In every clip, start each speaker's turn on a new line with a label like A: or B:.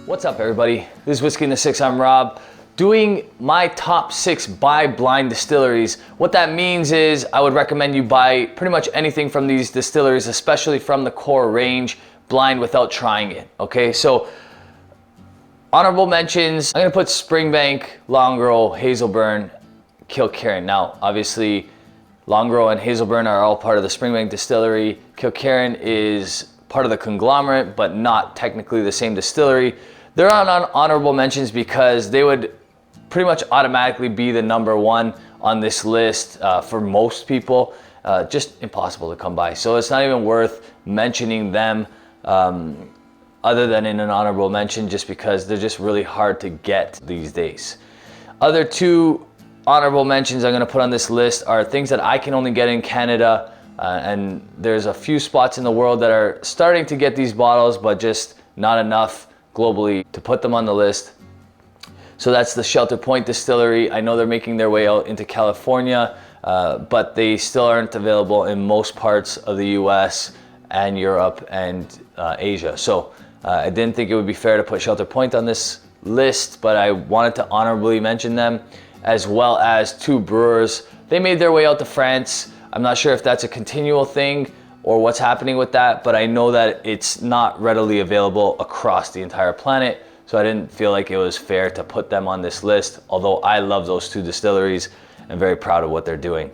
A: What's up, everybody? This is Whiskey in the Six. I'm Rob, doing my top 6 buy blind distilleries. What that means is I would recommend you buy pretty much anything from these distilleries, especially from the core range, blind without trying it. Okay, so honorable mentions, I'm gonna put Springbank, Longrow, Hazelburn, Kilkerran. Now, obviously, Longrow and Hazelburn are all part of the Springbank distillery. Kilkerran is part of the conglomerate, but not technically the same distillery. They're on honorable mentions because they would pretty much automatically be the #1 on this list for most people. Just impossible to come by. So it's not even worth mentioning them other than in an honorable mention, just because they're just really hard to get these days. Other 2 honorable mentions I'm gonna put on this list are things that I can only get in Canada, and there's a few spots in the world that are starting to get these bottles, but just not enough globally to put them on the list. So that's the Shelter Point Distillery. I know they're making their way out into California, but they still aren't available in most parts of the US and Europe and Asia. So I didn't think it would be fair to put Shelter Point on this list, but I wanted to honorably mention them, as well as 2 brewers. They made their way out to France. I'm not sure if that's a continual thing or what's happening with that, but I know that it's not readily available across the entire planet, so I didn't feel like it was fair to put them on this list, although I love those 2 distilleries and very proud of what they're doing.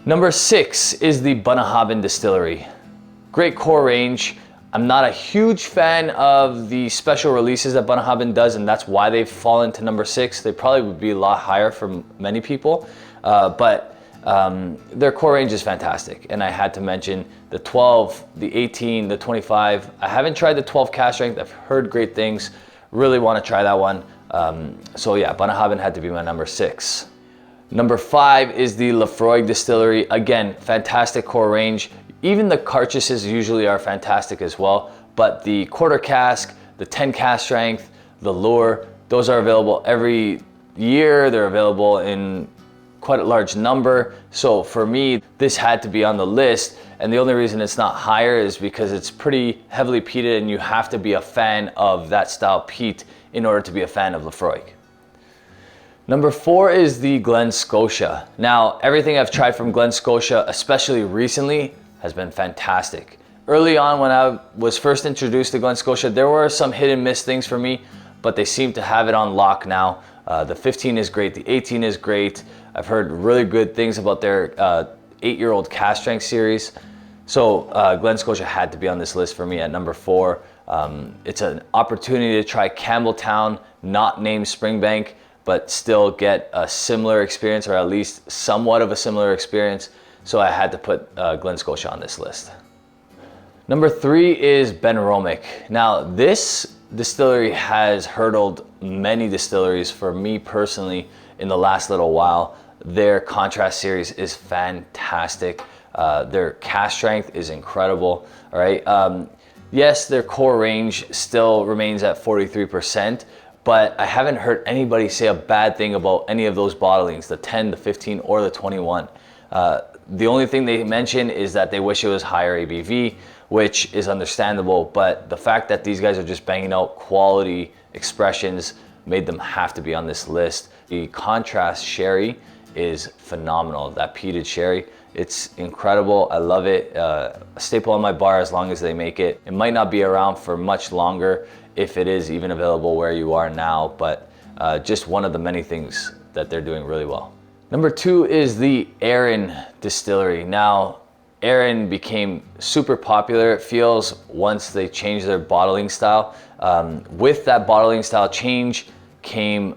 A: Number 6 is the Bunnahabhain Distillery. Great core range. I'm not a huge fan of the special releases that Bunnahabhain does, and that's why they've fallen to number 6. They probably would be a lot higher for many people, but their core range is fantastic. And I had to mention the 12, the 18, the 25. I haven't tried the 12 cask strength. I've heard great things. Really want to try that one. So yeah, Bunnahabhain had to be my number 6. Number 5 is the LAPHROAIG Distillery. Again, fantastic core range. Even the cartridges usually are fantastic as well, but the quarter cask, the 10 cask strength, the lure, those are available every year. They're available in quite a large number. So for me, this had to be on the list. And the only reason it's not higher is because it's pretty heavily peated, and you have to be a fan of that style peat in order to be a fan of LAPHROAIG. Number 4 is the GLEN Scotia. Now, everything I've tried from GLEN Scotia, especially recently, has been fantastic. Early on, when I was first introduced to GLEN Scotia, there were some hit and miss things for me, but they seem to have it on lock now. The 15 is great, the 18 is great. I've heard really good things about their 8-year-old cask strength series. So GLEN Scotia had to be on this list for me at number 4. It's an opportunity to try Campbelltown, not named Springbank, but still get a similar experience, or at least somewhat of a similar experience. So I had to put GLEN Scotia on this list. Number 3 is BENROMACH. Now, this distillery has hurdled many distilleries for me personally in the last little while. Their contrast series is fantastic. Their cask strength is incredible. All right. Yes, their core range still remains at 43%, but I haven't heard anybody say a bad thing about any of those bottlings, the 10, the 15, or the 21. The only thing they mention is that they wish it was higher ABV, which is understandable, but the fact that these guys are just banging out quality expressions made them have to be on this list. The contrast sherry is phenomenal. That peated sherry, it's incredible. I love it. A staple on my bar as long as they make it. It might not be around for much longer, if it is even available where you are now, but just one of the many things that they're doing really well. Number 2 is the Arran Distillery. Now, Arran became super popular, it feels, once they changed their bottling style. With that bottling style change came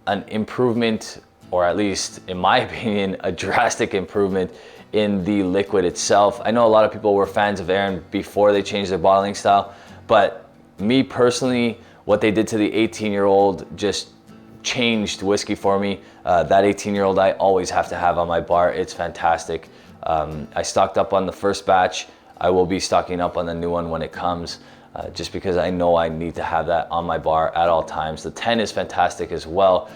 A: an improvement, or at least in my opinion, a drastic improvement in the liquid itself. I know a lot of people were fans of Arran before they changed their bottling style, but me personally, what they did to the 18-year-old just changed whiskey for me. That 18-year-old I always have to have on my bar. It's fantastic. I stocked up on the first batch. I will be stocking up on the new one when it comes, just because I know I need to have that on my bar at all times. The 10 is fantastic as well.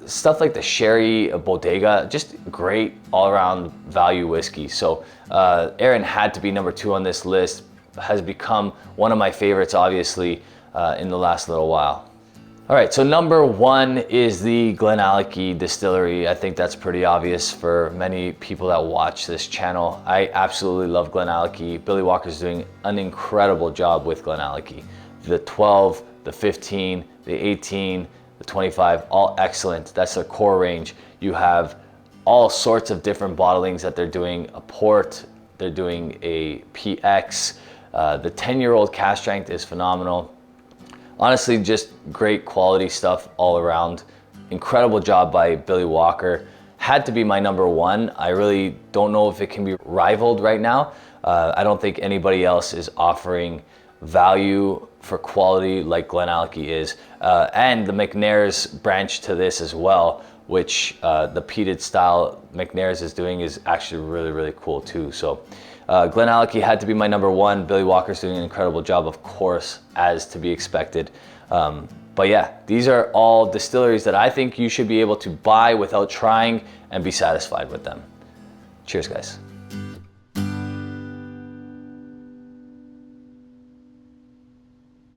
A: Stuff like the Sherry Bodega, just great all-around value whiskey. So Arran had to be number 2 on this list. Has become one of my favorites, obviously. in the last little while. All right, so number 1 is the Glenallachie distillery. I think that's pretty obvious for many people that watch this channel. I absolutely love Glenallachie. Billy Walker's doing an incredible job with Glenallachie. The 12, the 15, the 18, the 25, all excellent. That's their core range. You have all sorts of different bottlings that they're doing. A port, they're doing a PX. The 10-year-old cask strength is phenomenal. Honestly, just great quality stuff all around. Incredible job by Billy Walker. Had to be my number 1. I really don't know if it can be rivaled right now. I don't think anybody else is offering value for quality like Glenallachie is. And the McNair's branch to this as well, which the peated style McNair's is doing, is actually really, really cool too. So Glenallachie had to be my number 1. Billy Walker's doing an incredible job, of course, as to be expected. But yeah, these are all distilleries that I think you should be able to buy without trying and be satisfied with them. Cheers, guys.